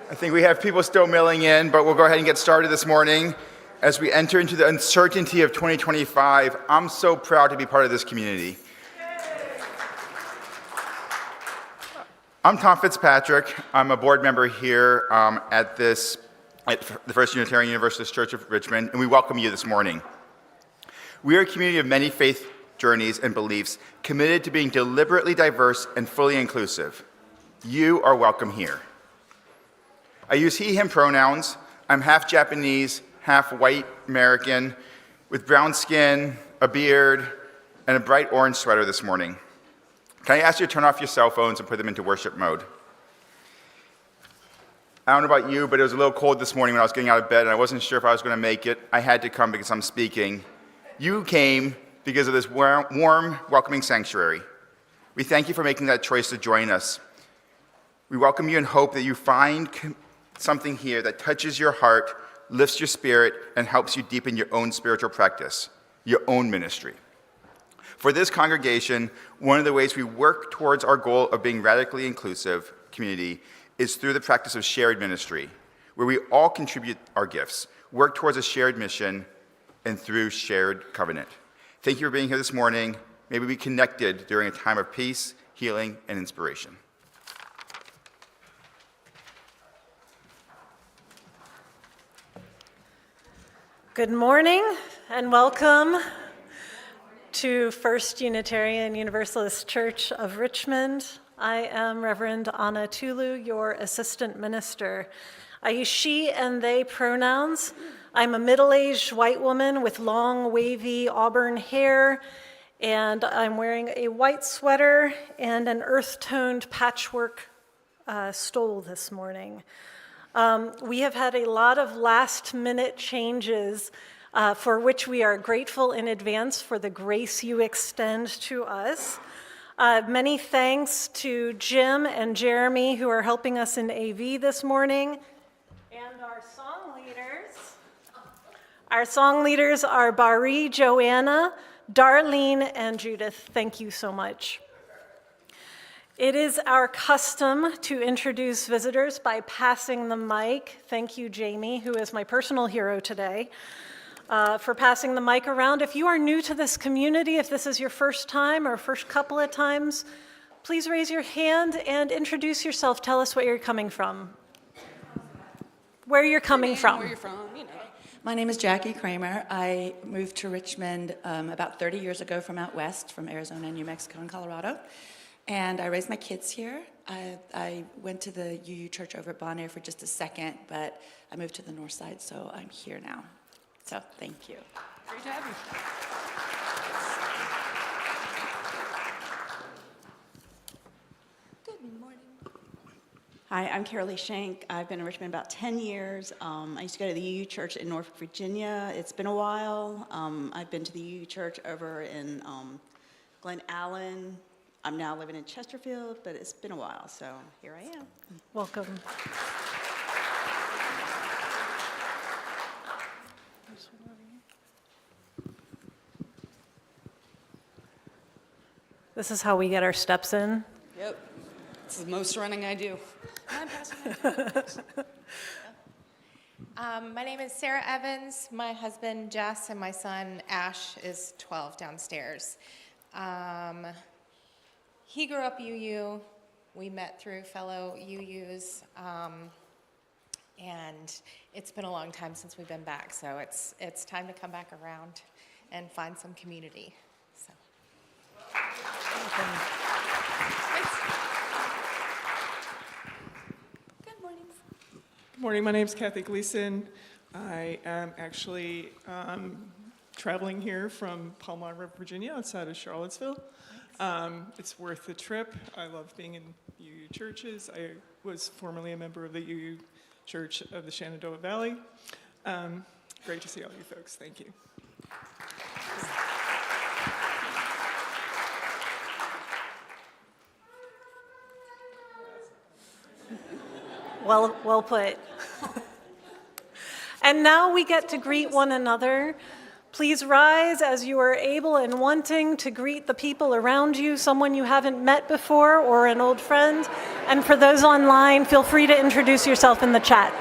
I think we have people still milling in, but we'll go ahead and get started this morning. As we enter into the uncertainty of 2025, I'm so proud to be part of this community. I'm Tom Fitzpatrick. I'm a board member here at the First Unitarian Universalist Church of Richmond, and we welcome you this morning. We are a community of many faith journeys and beliefs committed to being deliberately diverse and fully inclusive. You are welcome here. I use he, him pronouns. I'm half Japanese, half white American, with brown skin, a beard, and a bright orange sweater this morning. Can I ask you to turn off your cell phones and put them into worship mode? I don't know about you, but it was a little cold this morning when I was getting out of bed, and I wasn't sure if I was going to make it. I had to come because I'm speaking. You came because of this warm, welcoming sanctuary. We thank you for making that choice to join us. We welcome you and hope that you find something here that touches your heart, lifts your spirit, and helps you deepen your own spiritual practice, your own ministry. For this congregation, one of the ways we work towards our goal of being radically inclusive community is through the practice of shared ministry, where we all contribute our gifts, work towards a shared mission, and through shared covenant. Thank you for being here this morning. May we be connected during a time of peace, healing, and inspiration. Good morning and welcome to First Unitarian Universalist Church of Richmond. I am Reverend Anna Tulu, your assistant minister. I use she and they pronouns. I'm a middle-aged white woman with long, wavy auburn hair, and I'm wearing a white sweater and an earth-toned patchwork stole this morning. We have had a lot of last-minute changes for which we are grateful in advance for the grace you extend to us. Many thanks to Jim and Jeremy who are helping us in AV this morning, and our song leaders. Our song leaders are Bari, Joanna, Darlene, and Judith. Thank you so much. It is our custom to introduce visitors by passing the mic. Thank you, Jamie, who is my personal hero today, for passing the mic around. If you are new to this community, if this is your first time or first couple of times, please raise your hand and introduce yourself. Tell us where you're coming from. Where you're coming from. Where you're from, you know. My name is Jackie Kramer. I moved to Richmond about 30 years ago from out west, from Arizona, New Mexico, and Colorado. And I raised my kids here. I went to the UU Church over at Bon Air for just a second, but I moved to the north side, so I'm here now. So thank you. Great to have you. Good morning. Hi, I'm Carolee Shank. I've been in Richmond about 10 years. I used to go to the UU Church in Norfolk, Virginia. It's been a while. I've been to the UU Church over in Glen Allen. I'm now living in Chesterfield, but it's been a while, so here I am. Welcome. This is how we get our steps in. Yep. It's the most running I do. I'm passing it. My name is Sarah Evans. My husband, Jess, and my son, Ash, is 12 downstairs. He grew up UU. We met through fellow UUs. And it's been a long time since we've been back, so it's time to come back around and find some community. So. Good morning. Good morning, my name is Kathy Gleason. I am actually traveling here from Palmyra, Virginia, outside of Charlottesville. It's worth the trip. I love being in UU churches. I was formerly a member of the UU Church of the Shenandoah Valley. Great to see all you folks. Thank you. Well put. And now we get to greet one another. Please rise as you are able and wanting to greet the people around you, someone you haven't met before or an old friend. And for those online, feel free to introduce yourself in the chat.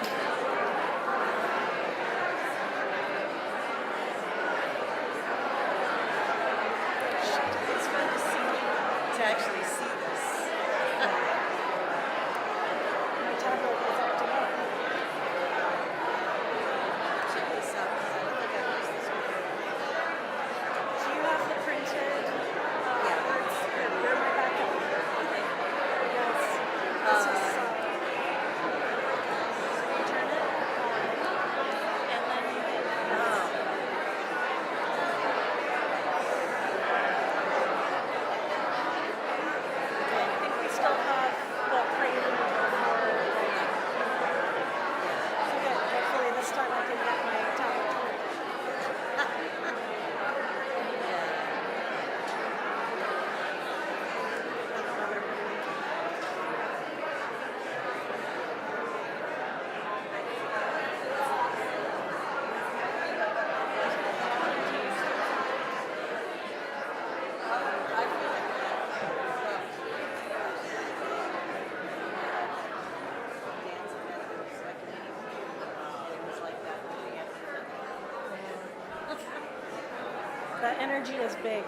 The energy is big.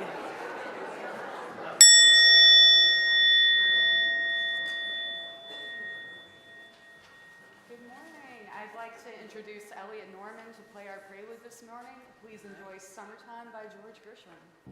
Good morning. I'd like to introduce Elliot Norman to play our prelude this morning. Please enjoy Summertime by George Gershwin.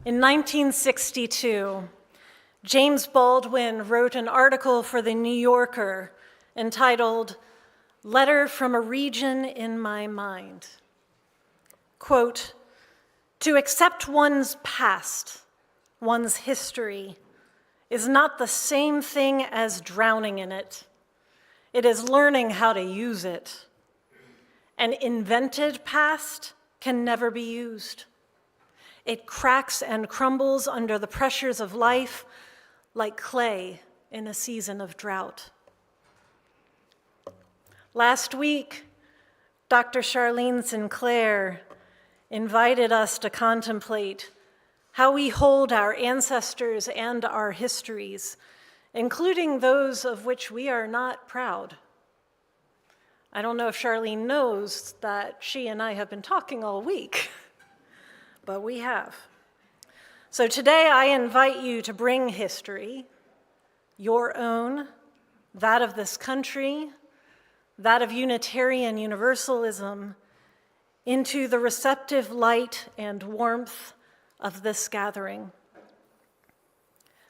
In 1962, James Baldwin wrote an article for The New Yorker entitled, "Letter from a Region in My Mind." Quote, "To accept one's past, one's history, is not the same thing as drowning in it. It is learning how to use it. An invented past can never be used. It cracks and crumbles under the pressures of life like clay in a season of drought." Last week, Dr. Charlene Sinclair invited us to contemplate how we hold our ancestors and our histories, including those of which we are not proud. I don't know if Charlene knows that she and I have been talking all week, but we have. So today I invite you to bring history, your own, that of this country, that of Unitarian Universalism, into the receptive light and warmth of this gathering.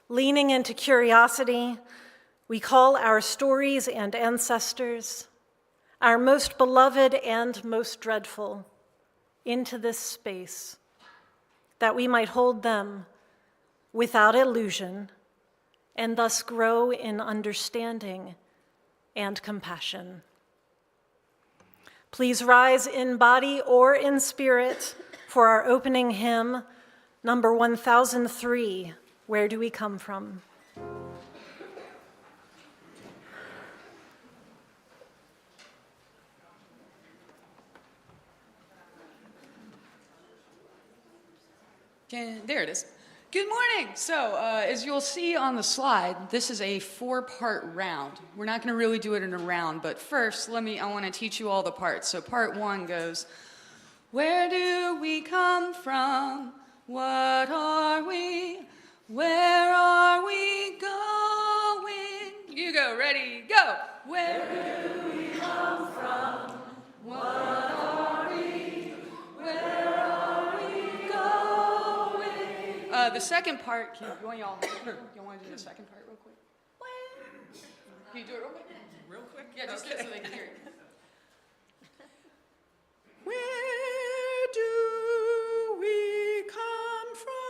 Leaning into curiosity, we call our stories and ancestors, our most beloved and most dreadful, into this space, that we might hold them without illusion and thus grow in understanding and compassion. Please rise in body or in spirit for our opening hymn, number 1003, "Where Do We Come From?" There it is. Good morning. So, as you'll see on the slide, this is a 4-part round. We're not going to really do it in a round, but first, I want to teach you all the parts. So part 1 goes, where do we come from? What are we? Where are we going? You go, ready, go. Where do we come from? What are we? Where are we going? The second part, y'all want to do the second part real quick? Can you do it real quick? Real quick? Yeah, just so they can hear it. Where do we come from?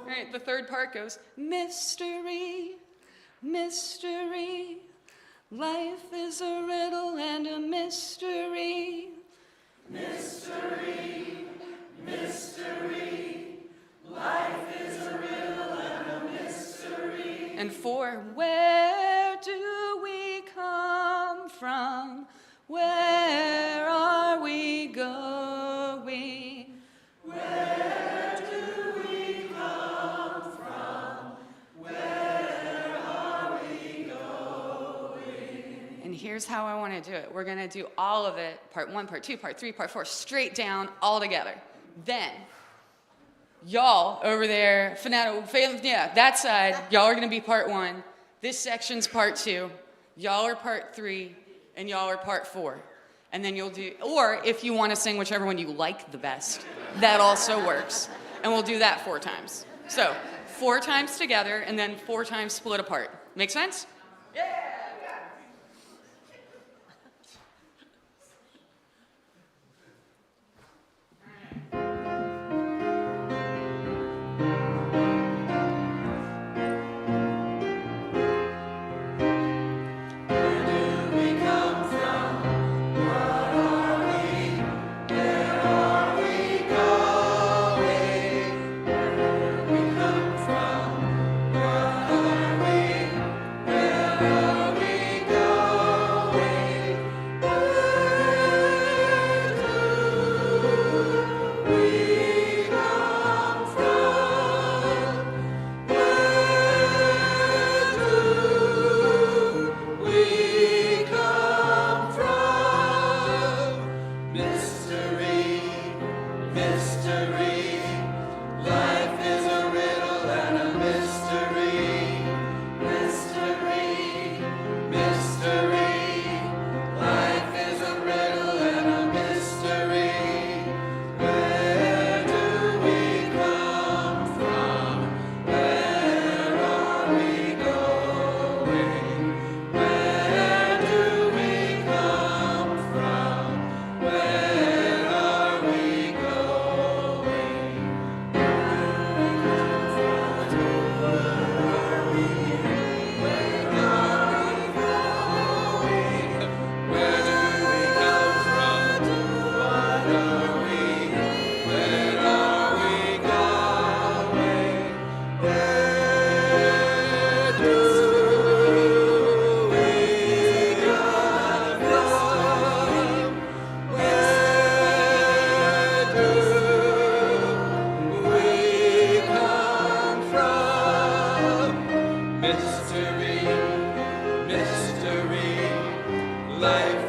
All right, the third part goes, mystery, mystery. Life is a riddle and a mystery. Mystery, mystery. Life is a riddle and a mystery. And 4, where do we come from? Where are we going? Where do we come from? Where are we going? And here's how I want to do it. We're going to do all of it, part 1, part 2, part 3, part 4, straight down, all together. Then, y'all over there, that side, y'all are going to be part 1. This section's part 2. Y'all are part 3, and y'all are part 4. And then you'll do, or if you want to sing whichever one you like the best, that also works. And we'll do that 4 times. So 4 times together, and then 4 times split apart. Make sense? Yeah! Where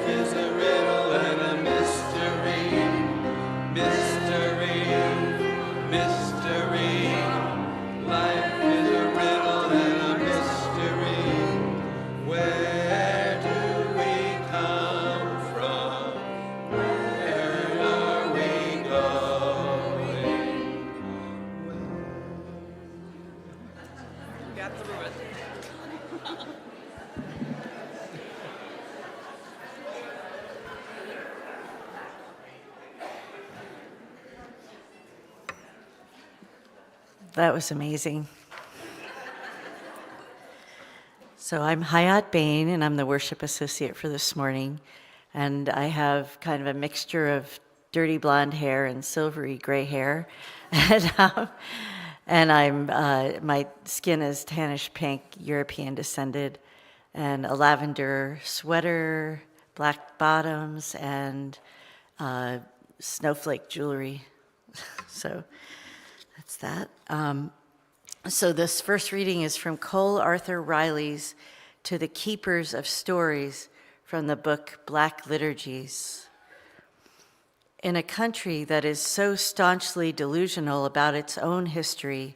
is a riddle and a mystery. Mystery, mystery. Life is a riddle and a mystery. Where do we come from? Where are we going? Got through it. That was amazing. So I'm Hayat Bain, and I'm the worship associate for this morning. And I have kind of a mixture of dirty blonde hair and silvery gray hair. And I'm my skin is tannish pink, European descended, and a lavender sweater, black bottoms, and snowflake jewelry. So that's that. So this first reading is from Cole Arthur Riley's To the Keepers of Stories from the book Black Liturgies. In a country that is so staunchly delusional about its own history,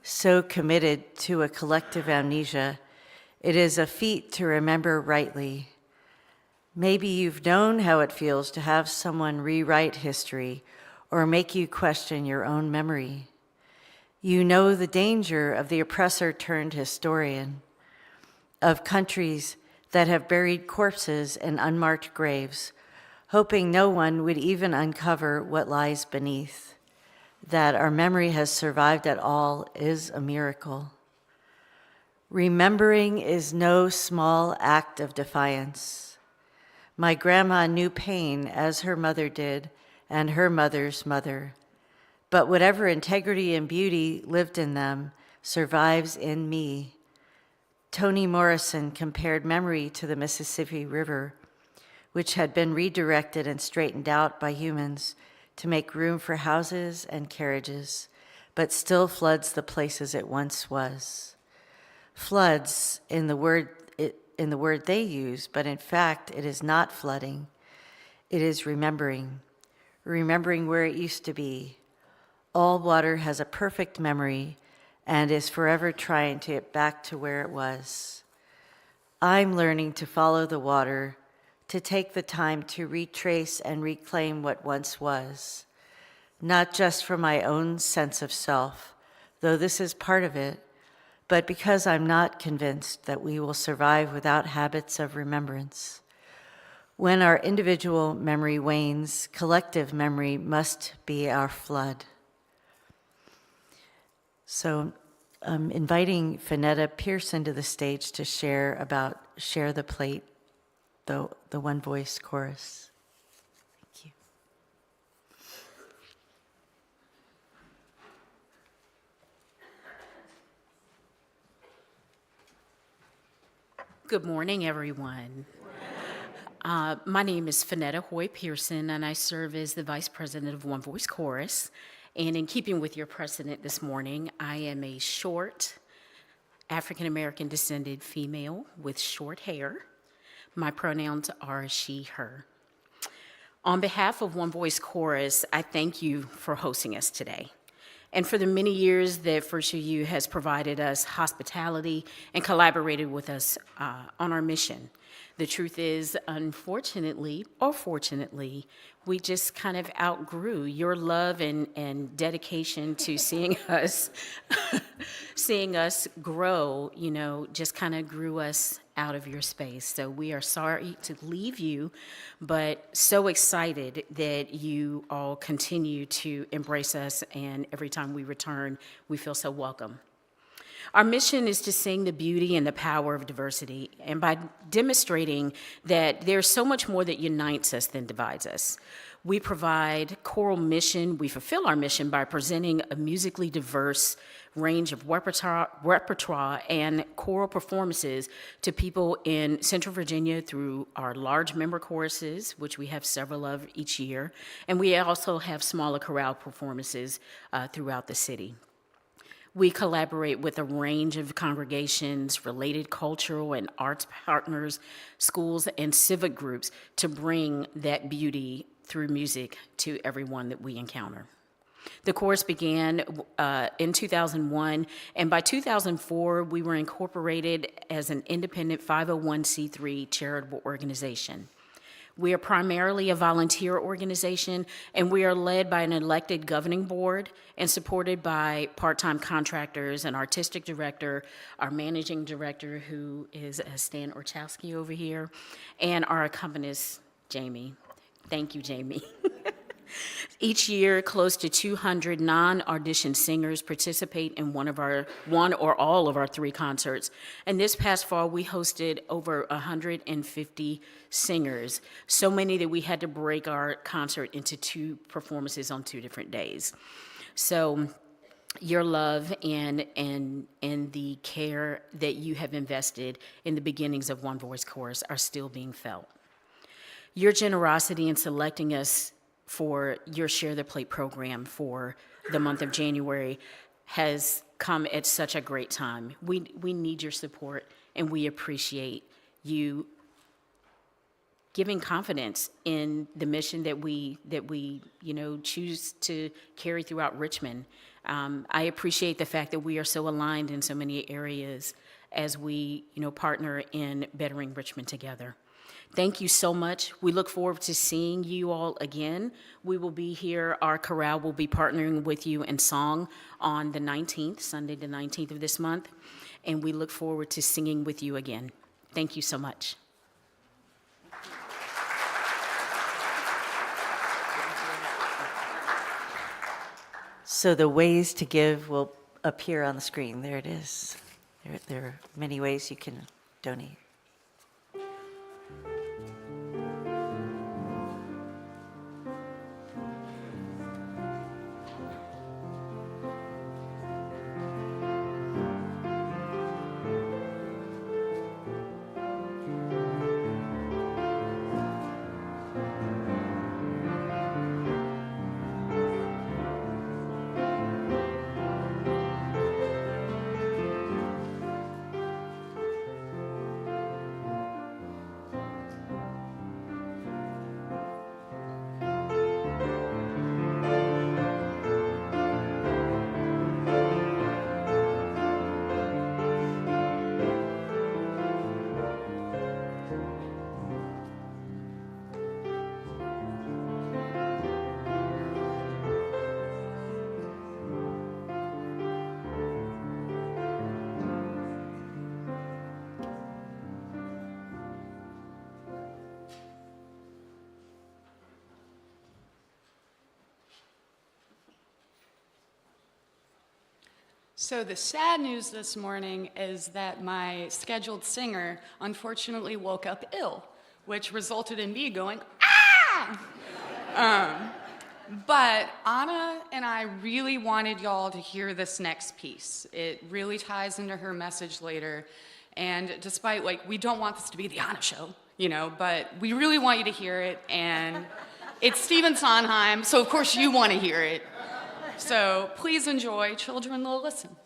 so committed to a collective amnesia, it is a feat to remember rightly. Maybe you've known how it feels to have someone rewrite history or make you question your own memory. You know the danger of the oppressor turned historian, of countries that have buried corpses in unmarked graves, hoping no one would even uncover what lies beneath. That our memory has survived at all is a miracle. Remembering is no small act of defiance. My grandma knew pain as her mother did, and her mother's mother. But whatever integrity and beauty lived in them survives in me. Toni Morrison compared memory to the Mississippi River, which had been redirected and straightened out by humans to make room for houses and carriages, but still floods the places it once was. Floods in the word they use, but in fact it is not flooding. It is remembering where it used to be. All water has a perfect memory and is forever trying to get back to where it was. I'm learning to follow the water, to take the time to retrace and reclaim what once was, not just for my own sense of self, though this is part of it, but because I'm not convinced that we will survive without habits of remembrance. When our individual memory wanes, collective memory must be our flood. So I'm inviting Finetta Pearson to the stage to share about Share the Plate, the one voice chorus. Thank you. Good morning, everyone. My name is Finetta Hoy Pearson, and I serve as the Vice President of One Voice Chorus. And in keeping with your precedent this morning, I am a short, African-American descended female with short hair. My pronouns are she, her. On behalf of One Voice Chorus, I thank you for hosting us today, and for the many years that First UU has provided us hospitality and collaborated with us on our mission. The truth is, unfortunately, or fortunately, we just kind of outgrew your love and dedication to seeing us, seeing us grow, just kind of grew us out of your space. So we are sorry to leave you, but so excited that you all continue to embrace us, and every time we return, we feel so welcome. Our mission is to sing the beauty and the power of diversity, and by demonstrating that there's so much more that unites us than divides us. We provide choral mission, we fulfill our mission by presenting a musically diverse range of repertoire and choral performances to people in Central Virginia through our large member choruses, which we have several of each year, and we also have smaller chorale performances throughout the city. We collaborate with a range of congregations, related cultural and arts partners, schools, and civic groups to bring that beauty through music to everyone that we encounter. The chorus began in 2001, and by 2004, we were incorporated as an independent 501c3 charitable organization. We are primarily a volunteer organization, and we are led by an elected governing board and supported by part-time contractors, an artistic director, our managing director, who is Stan Orchowski over here, and our accompanist, Jamie. Thank you, Jamie. Each year, close to 200 non-audition singers participate in one or all of our 3 concerts. And this past fall, we hosted over 150 singers, so many that we had to break our concert into 2 performances on 2 different days. So your love and the care that you have invested in the beginnings of One Voice Chorus are still being felt. Your generosity in selecting us for your Share the Plate program for the month of January has come at such a great time. We need your support, and we appreciate you giving confidence in the mission that we choose to carry throughout Richmond. I appreciate the fact that we are so aligned in so many areas as we partner in bettering Richmond together. Thank you so much. We look forward to seeing you all again. We will be here. Our chorale will be partnering with you in song on the 19th, Sunday the 19th of this month, and we look forward to singing with you again. Thank you so much. So the ways to give will appear on the screen. There it is. There are many ways you can donate. So the sad news this morning is that my scheduled singer unfortunately woke up ill, which resulted in me going, ah! But Anna and I really wanted y'all to hear this next piece. It really ties into her message later. And despite, we don't want this to be the Anna show, but we really want you to hear it. And it's Stephen Sondheim, so of course you want to hear it. So please enjoy. Children will listen.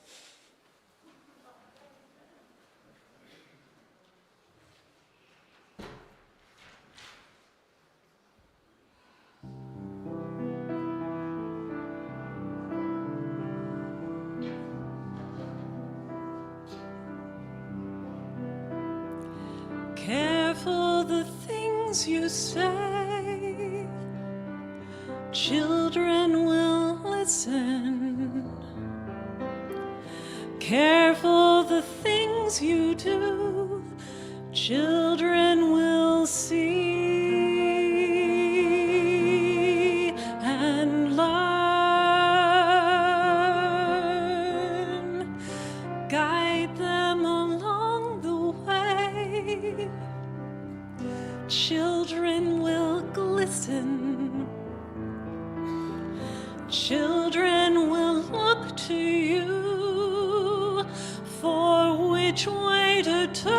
Careful the things you say, children will listen. Careful the things you do, children will see and learn. Guide them along the way, children will glisten. Children will look to you for which way to turn,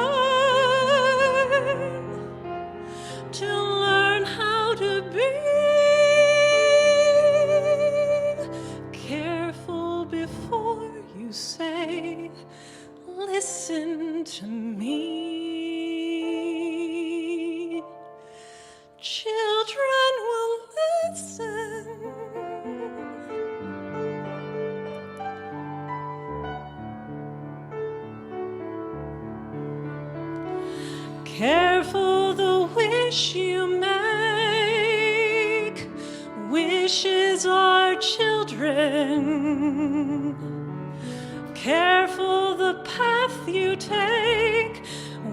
to learn how to be. Careful before you Children will listen. Careful the wish you make. Wishes are children. Careful the path you take.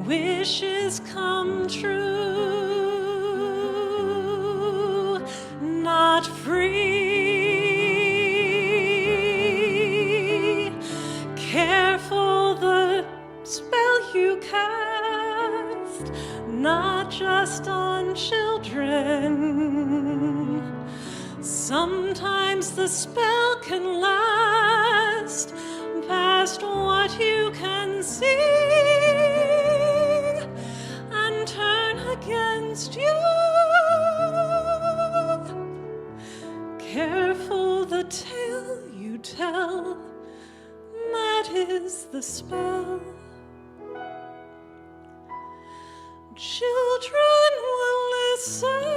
Wishes come true. Not free. Careful the spell you cast, not just on children. Sometimes the spell can last past what you can see and turn against you. Careful the tale you tell, that is the spell. Children will listen.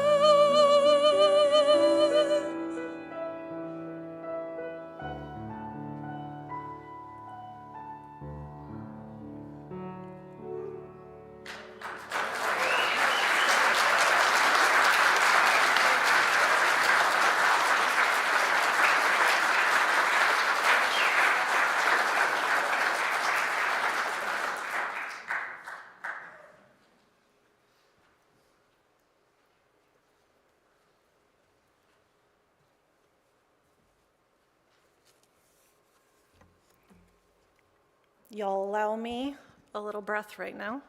Y'all allow me a little breath right now?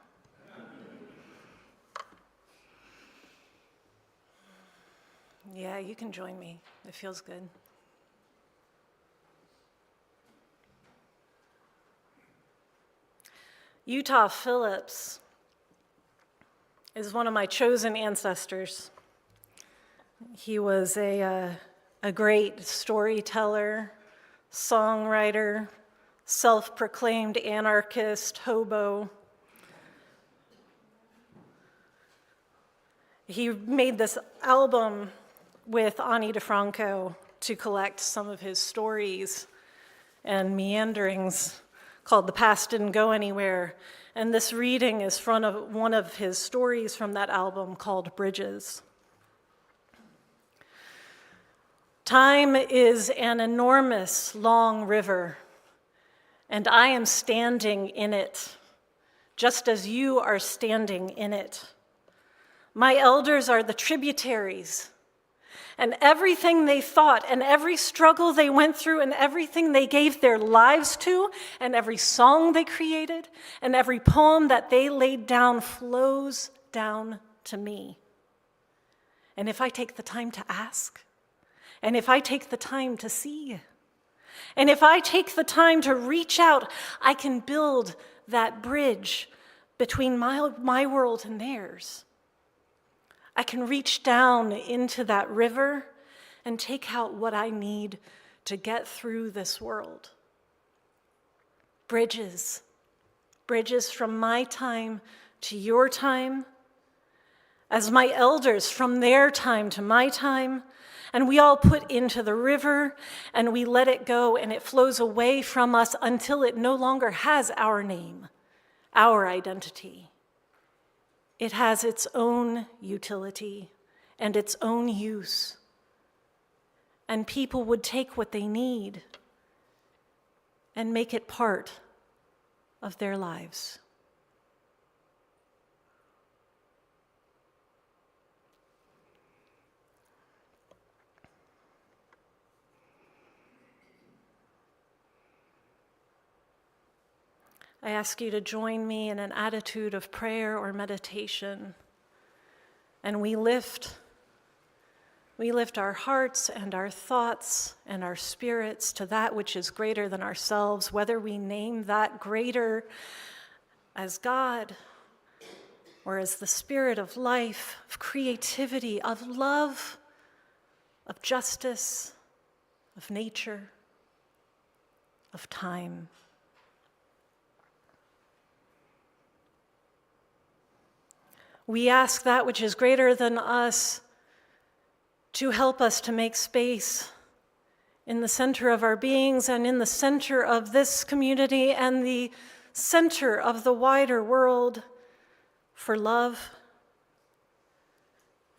Yeah, you can join me. It feels good. Utah Phillips is one of my chosen ancestors. He was a great storyteller, songwriter, self-proclaimed anarchist, hobo. He made this album with Ani DeFranco to collect some of his stories and meanderings called The Past Didn't Go Anywhere. And this reading is from one of his stories from that album called Bridges. Time is an enormous, long river, and I am standing in it, just as you are standing in it. My elders are the tributaries, and everything they thought, and every struggle they went through, and everything they gave their lives to, and every song they created, and every poem that they laid down flows down to me. And if I take the time to ask, and if I take the time to see, and if I take the time to reach out, I can build that bridge between my world and theirs. I can reach down into that river and take out what I need to get through this world. Bridges. Bridges from my time to your time, as my elders from their time to my time, and we all put into the river and we let it go and it flows away from us until it no longer has our name, our identity. It has its own utility and its own use. And people would take what they need and make it part of their lives. I ask you to join me in an attitude of prayer or meditation. And we lift our hearts and our thoughts and our spirits to that which is greater than ourselves, whether we name that greater as God or as the spirit of life, of creativity, of love, of justice, of nature, of time. We ask that which is greater than us to help us to make space in the center of our beings and in the center of this community and the center of the wider world for love.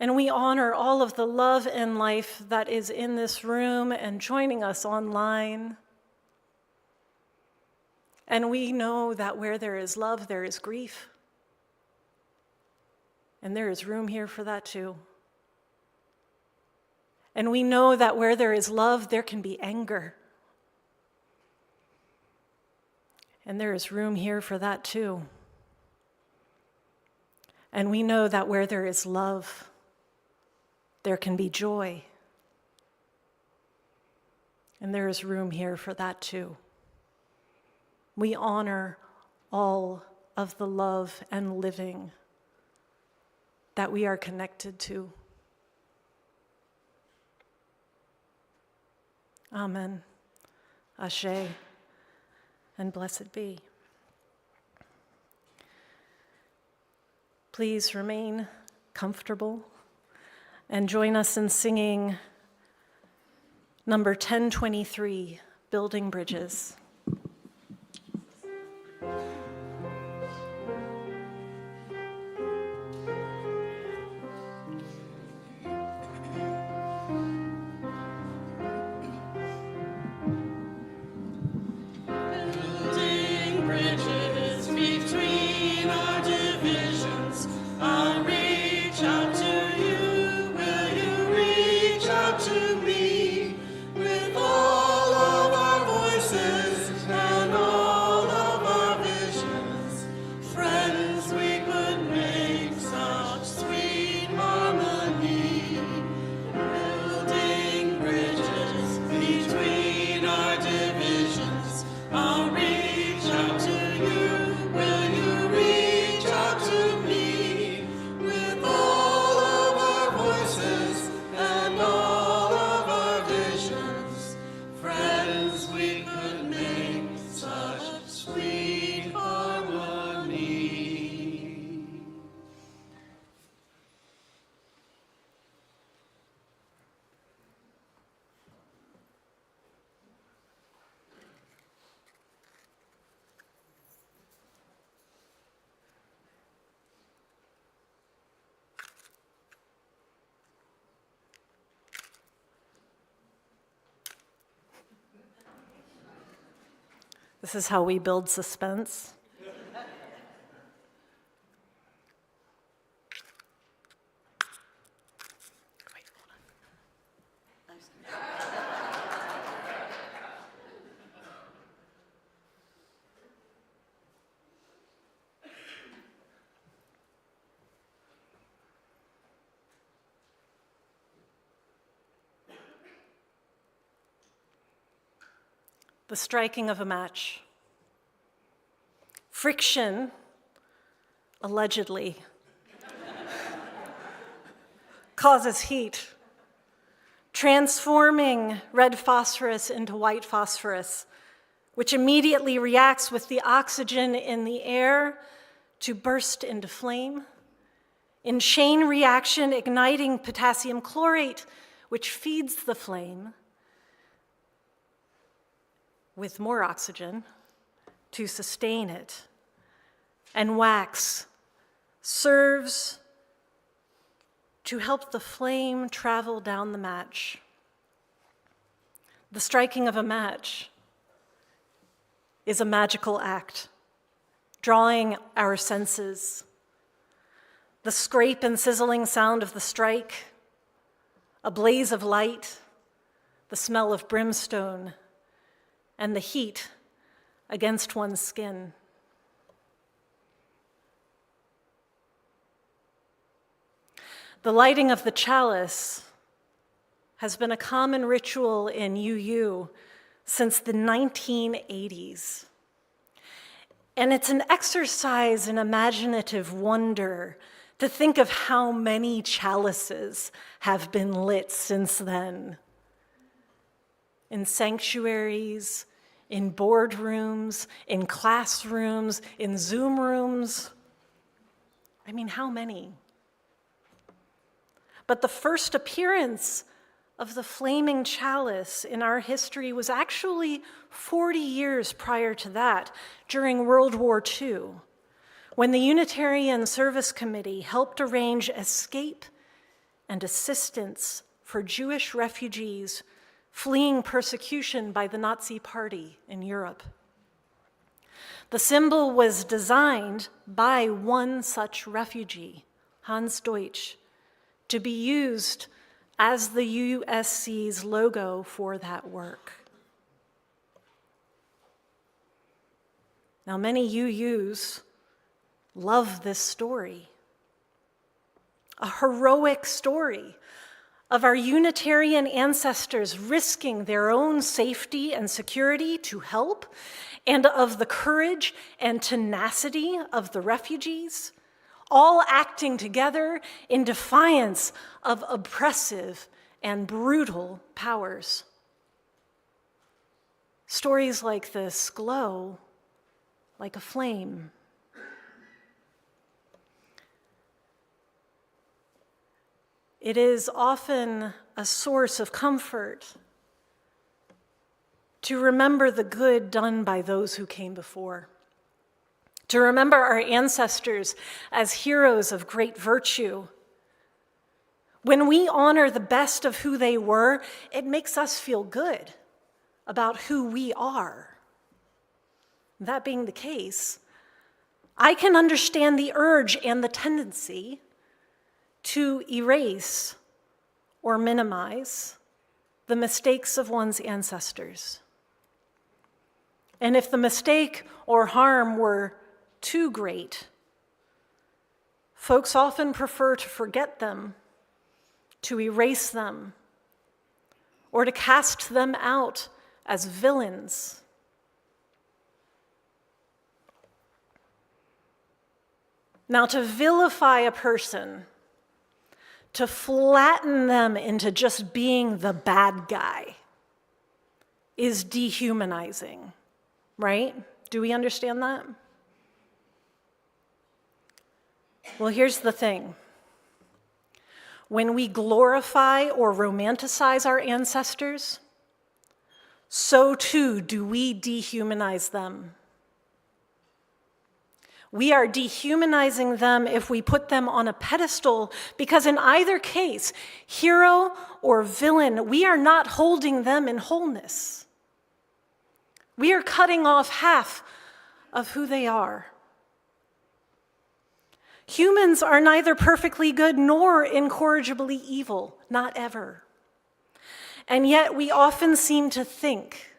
And we honor all of the love and life that is in this room and joining us online. And we know that where there is love, there is grief. And there is room here for that too. And we know that where there is love, there can be anger. And there is room here for that too. And we know that where there is love, there can be joy. And there is room here for that too. We honor all of the love and living that we are connected to. Amen. Ashe, and blessed be. Please remain comfortable and join us in singing number 1023, Building Bridges. This is how we build suspense. The striking of a match. Friction, allegedly, causes heat, transforming red phosphorus into white phosphorus, which immediately reacts with the oxygen in the air to burst into flame. In chain reaction, igniting potassium chlorate, which feeds the flame with more oxygen to sustain it. And wax serves to help the flame travel down the match. The striking of a match is a magical act, drawing our senses. The scrape and sizzling sound of the strike, a blaze of light, the smell of brimstone, and the heat against one's skin. The lighting of the chalice has been a common ritual in UU since the 1980s. And it's an exercise in imaginative wonder to think of how many chalices have been lit since then. In sanctuaries, in boardrooms, in classrooms, in Zoom rooms. I mean, how many? But the first appearance of the flaming chalice in our history was actually 40 years prior to that, during World War II, when the Unitarian Service Committee helped arrange escape and assistance for Jewish refugees fleeing persecution by the Nazi Party in Europe. The symbol was designed by one such refugee, Hans Deutsch, to be used as the USC's logo for that work. Now, many UUs love this story, a heroic story of our Unitarian ancestors risking their own safety and security to help, and of the courage and tenacity of the refugees, all acting together in defiance of oppressive and brutal powers. Stories like this glow like a flame. It is often a source of comfort to remember the good done by those who came before, to remember our ancestors as heroes of great virtue. When we honor the best of who they were, it makes us feel good about who we are. That being the case, I can understand the urge and the tendency to erase or minimize the mistakes of one's ancestors. And if the mistake or harm were too great, folks often prefer to forget them, to erase them, or to cast them out as villains. Now, to vilify a person, to flatten them into just being the bad guy, is dehumanizing, right? Do we understand that? Well, here's the thing. When we glorify or romanticize our ancestors, so too do we dehumanize them. We are dehumanizing them if we put them on a pedestal, because in either case, hero or villain, we are not holding them in wholeness. We are cutting off half of who they are. Humans are neither perfectly good nor incorrigibly evil, not ever. And yet we often seem to think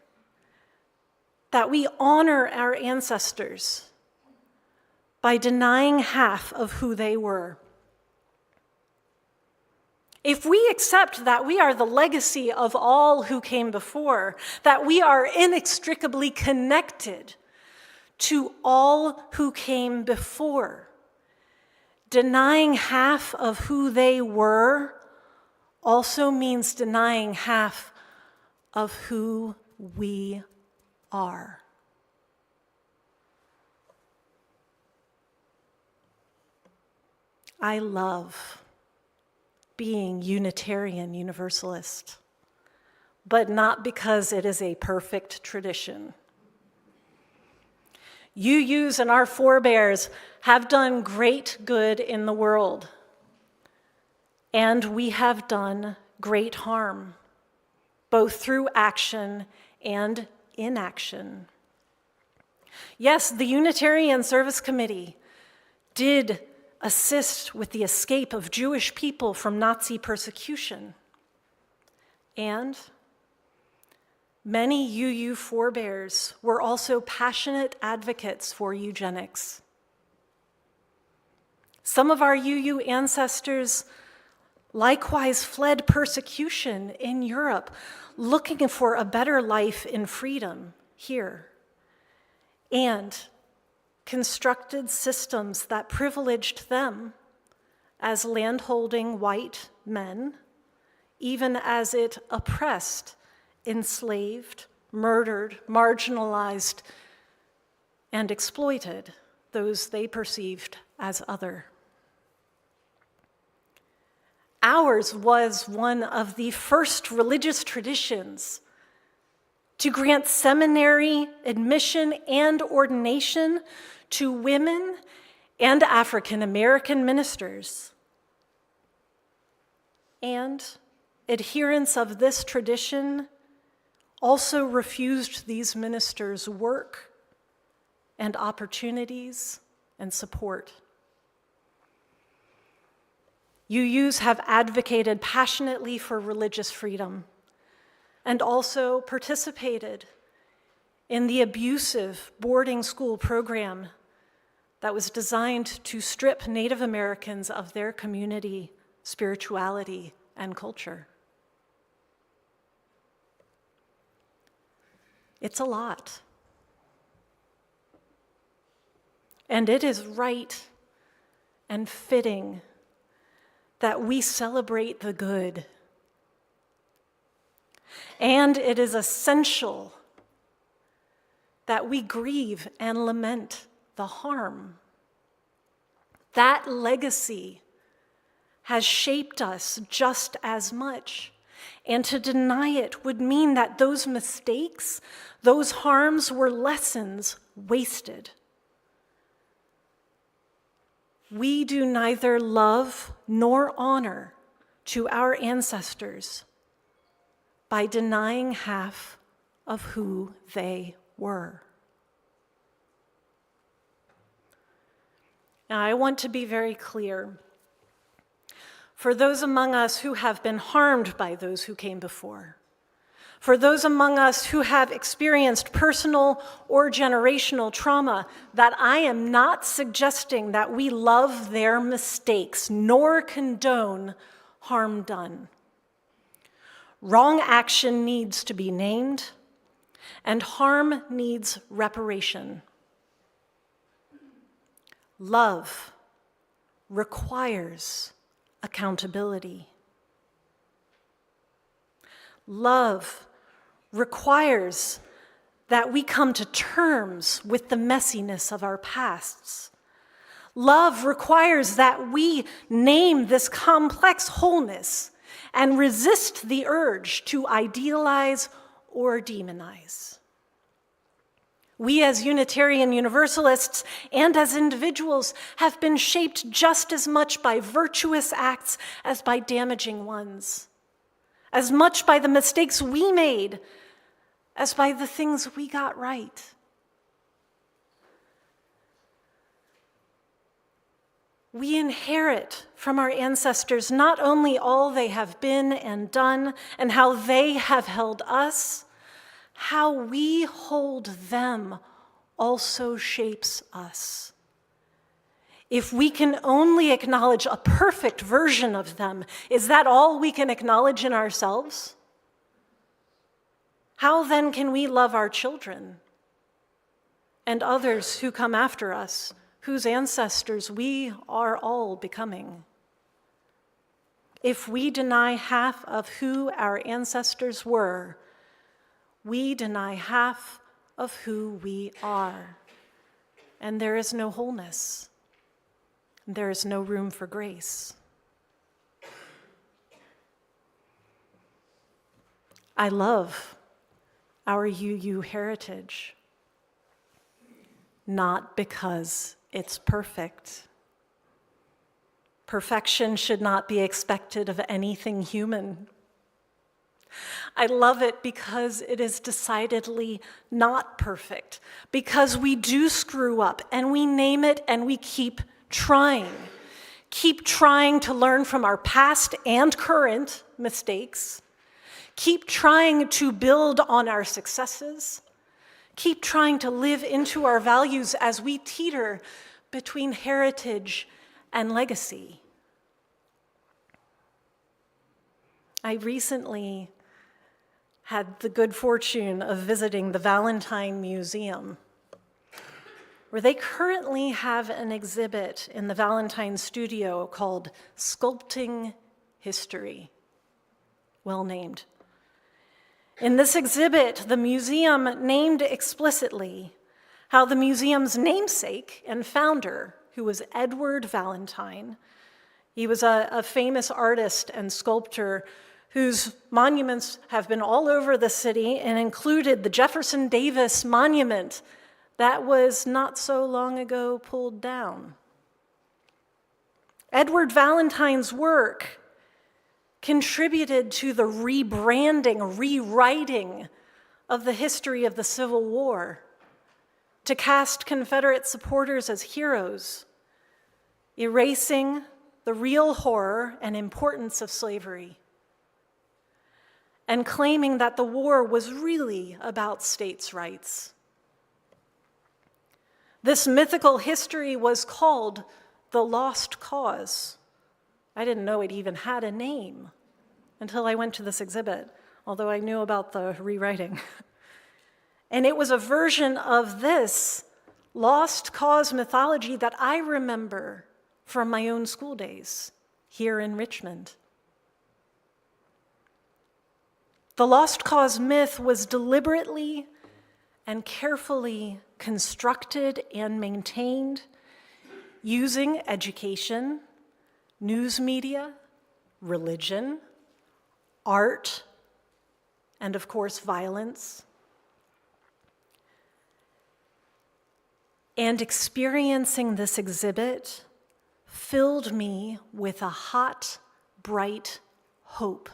that we honor our ancestors by denying half of who they were. If we accept that we are the legacy of all who came before, that we are inextricably connected to all who came before, denying half of who they were also means denying half of who we are. I love being Unitarian Universalist, but not because it is a perfect tradition. UUs and our forebears have done great good in the world, and we have done great harm, both through action and inaction. Yes, the Unitarian Service Committee did assist with the escape of Jewish people from Nazi persecution. And many UU forebears were also passionate advocates for eugenics. Some of our UU ancestors likewise fled persecution in Europe, looking for a better life in freedom here, and constructed systems that privileged them as landholding white men, even as it oppressed, enslaved, murdered, marginalized, and exploited those they perceived as other. Ours was one of the first religious traditions to grant seminary admission and ordination to women and African American ministers. And adherents of this tradition also refused these ministers work and opportunities and support. UUs have advocated passionately for religious freedom and also participated in the abusive boarding school program that was designed to strip Native Americans of their community, spirituality, and culture. It's a lot. And it is right and fitting that we celebrate the good. And it is essential that we grieve and lament the harm. That legacy has shaped us just as much. And to deny it would mean that those mistakes, those harms were lessons wasted. We do neither love nor honor to our ancestors by denying half of who they were. Now, I want to be very clear. For those among us who have been harmed by those who came before, for those among us who have experienced personal or generational trauma, that I am not suggesting that we love their mistakes nor condone harm done. Wrong action needs to be named, and harm needs reparation. Love requires accountability. Love requires that we come to terms with the messiness of our pasts. Love requires that we name this complex wholeness and resist the urge to idealize or demonize. We as Unitarian Universalists and as individuals have been shaped just as much by virtuous acts as by damaging ones, as much by the mistakes we made as by the things we got right. We inherit from our ancestors not only all they have been and done and how they have held us, how we hold them also shapes us. If we can only acknowledge a perfect version of them, is that all we can acknowledge in ourselves? How then can we love our children and others who come after us, whose ancestors we are all becoming? If we deny half of who our ancestors were, we deny half of who we are. And there is no wholeness. There is no room for grace. I love our UU heritage, not because it's perfect. Perfection should not be expected of anything human. I love it because it is decidedly not perfect, because we do screw up and we name it and we keep trying to learn from our past and current mistakes, keep trying to build on our successes, keep trying to live into our values as we teeter between heritage and legacy. I recently had the good fortune of visiting the Valentine Museum, where they currently have an exhibit in the Valentine studio called Sculpting History. Well named. In this exhibit, the museum named explicitly how the museum's namesake and founder, who was Edward Valentine, He was a famous artist and sculptor whose monuments have been all over the city and included the Jefferson Davis Monument that was not so long ago pulled down. Edward Valentine's work contributed to the rebranding, rewriting of the history of the Civil War, to cast Confederate supporters as heroes, erasing the real horror and importance of slavery, and claiming that the war was really about states' rights. This mythical history was called the Lost Cause. I didn't know it even had a name until I went to this exhibit, although I knew about the rewriting. And it was a version of this lost cause mythology that I remember from my own school days here in Richmond. The lost cause myth was deliberately and carefully constructed and maintained using education, news media, religion, art, and of course, violence. And experiencing this exhibit filled me with a hot, bright hope.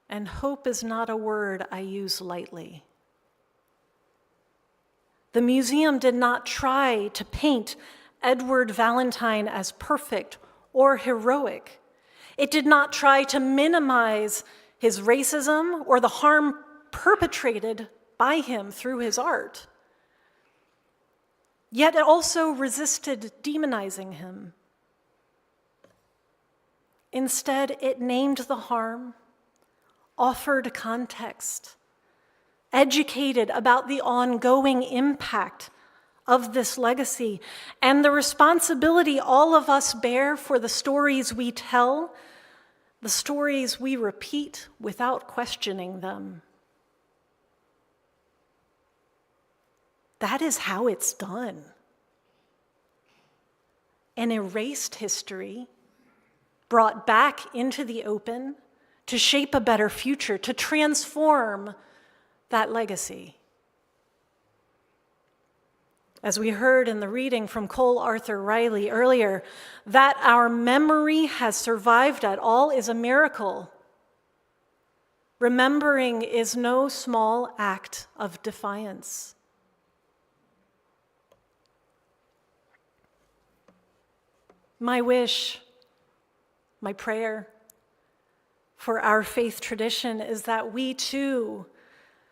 And hope is not a word I use lightly. The museum did not try to paint Edward Valentine as perfect or heroic. It did not try to minimize his racism or the harm perpetrated by him through his art. Yet it also resisted demonizing him. Instead, it named the harm, offered context, educated about the ongoing impact of this legacy and the responsibility all of us bear for the stories we tell, the stories we repeat without questioning them. That is how it's done. An erased history brought back into the open to shape a better future, to transform that legacy. As we heard in the reading from Cole Arthur Riley earlier, that our memory has survived at all is a miracle. Remembering is no small act of defiance. My wish, my prayer for our faith tradition is that we too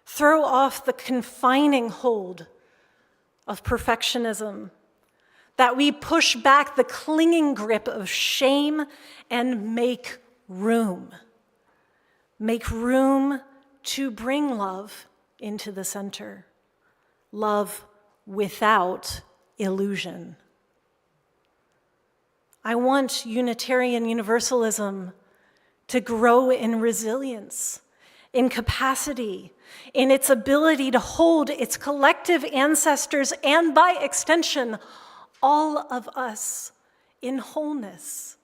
throw off the confining hold of perfectionism, that we push back the clinging grip of shame and make room to bring love into the center, love without illusion. I want Unitarian Universalism to grow in resilience, in capacity, in its ability to hold its collective ancestors and, by extension, all of us in wholeness.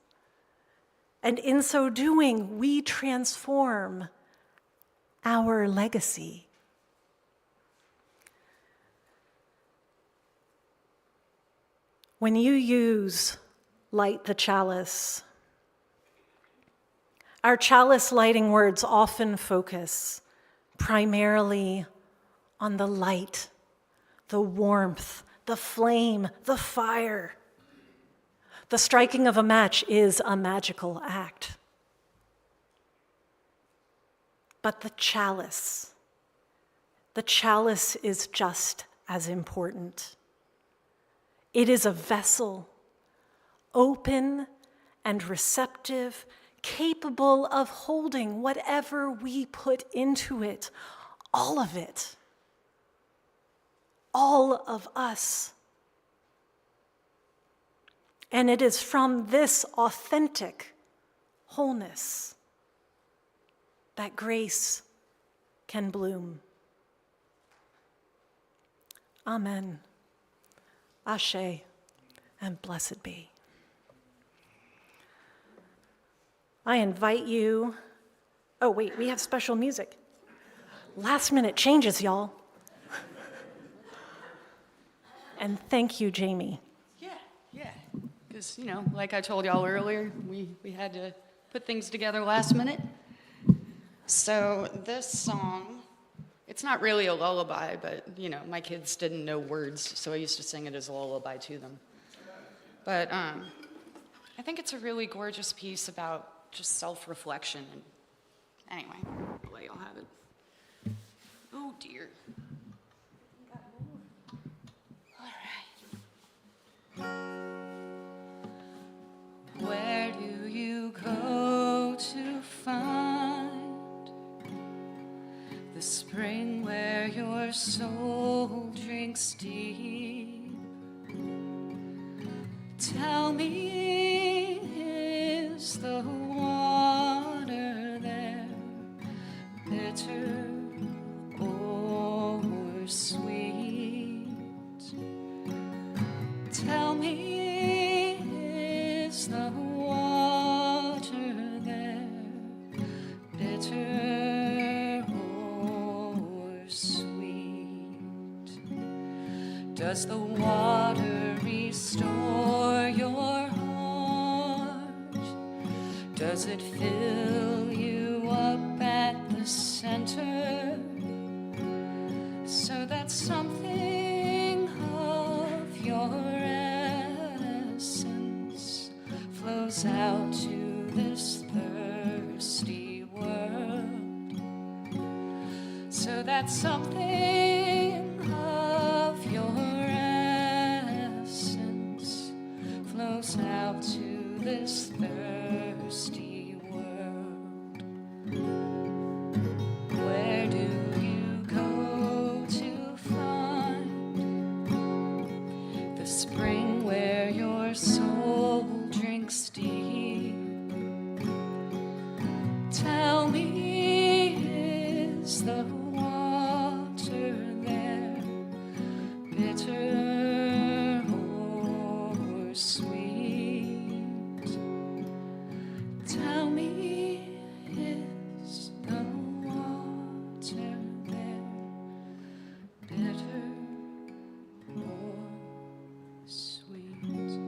And in so doing, we transform our legacy. When you use Light the Chalice, our chalice lighting words often focus primarily on the light, the warmth, the flame, the fire. The striking of a match is a magical act. But the chalice is just as important. It is a vessel, open and receptive, capable of holding whatever we put into it, all of it, all of us. And it is from this authentic wholeness that grace can bloom. Amen. Ashe, and blessed be. I invite you. Oh, wait, we have special music. Last minute changes, y'all. And thank you, Jamie. Yeah. Because, like I told y'all earlier, we had to put things together last minute. So this song, it's not really a lullaby, but, my kids didn't know words, so I used to sing it as a lullaby to them. But I think it's a really gorgeous piece about just self-reflection. And anyway, I'll let y'all have it. Oh, dear. Where do you go to find the spring where your soul drinks deep? Tell me, is the water there bitter or sweet? Tell me, is the water there bitter or sweet? Does the water restore your heart? Does it fill you up at the center so that something of your essence flows out to this thirsty world, so that something of your essence flows out to this thirsty world? Where do you go to find the spring where your soul drinks deep? Tell me, is the water there bitter or sweet? Tell me, is the water there bitter or sweet?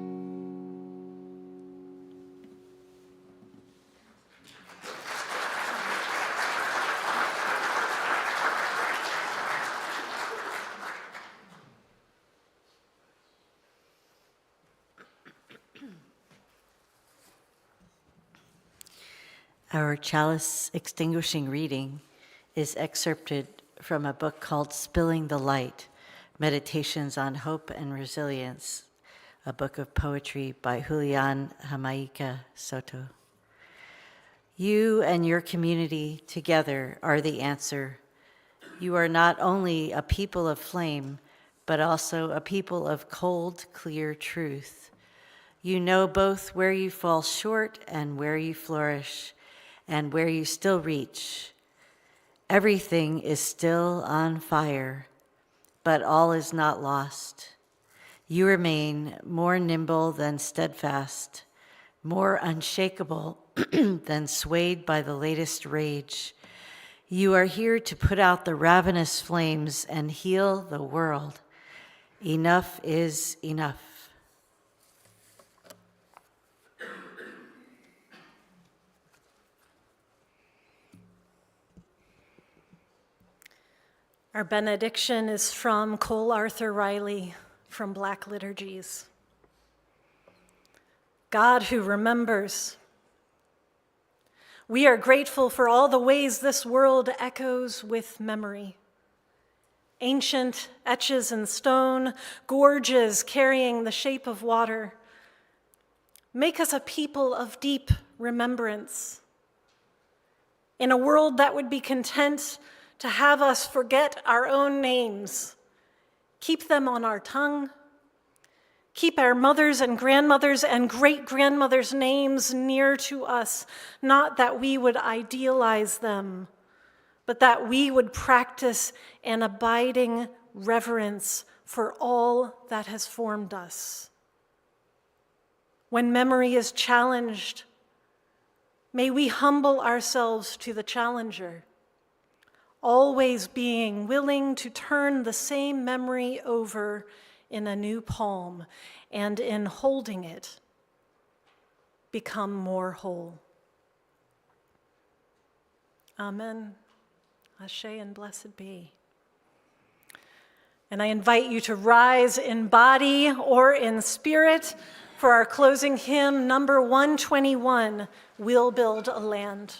Our chalice extinguishing reading is excerpted from a book called Spilling the Light, Meditations on Hope and Resilience, a book of poetry by Julian Jamaica Soto. You and your community together are the answer. You are not only a people of flame, but also a people of cold, clear truth. You know both where you fall short and where you flourish, and where you still reach. Everything is still on fire, but all is not lost. You remain more nimble than steadfast, more unshakable than swayed by the latest rage. You are here to put out the ravenous flames and heal the world. Enough is enough. Our benediction is from Cole Arthur Riley from Black Liturgies. God who remembers. We are grateful for all the ways this world echoes with memory. Ancient etches in stone, gorges carrying the shape of water. Make us a people of deep remembrance. In a world that would be content to have us forget our own names, keep them on our tongue. Keep our mothers and grandmothers and great-grandmothers' names near to us, not that we would idealize them, but that we would practice an abiding reverence for all that has formed us. When memory is challenged, May we humble ourselves to the challenger, always being willing to turn the same memory over in a new palm, and in holding it, become more whole. Amen. Ashe and blessed be. And I invite you to rise in body or in spirit for our closing hymn, number 121, We'll Build a Land.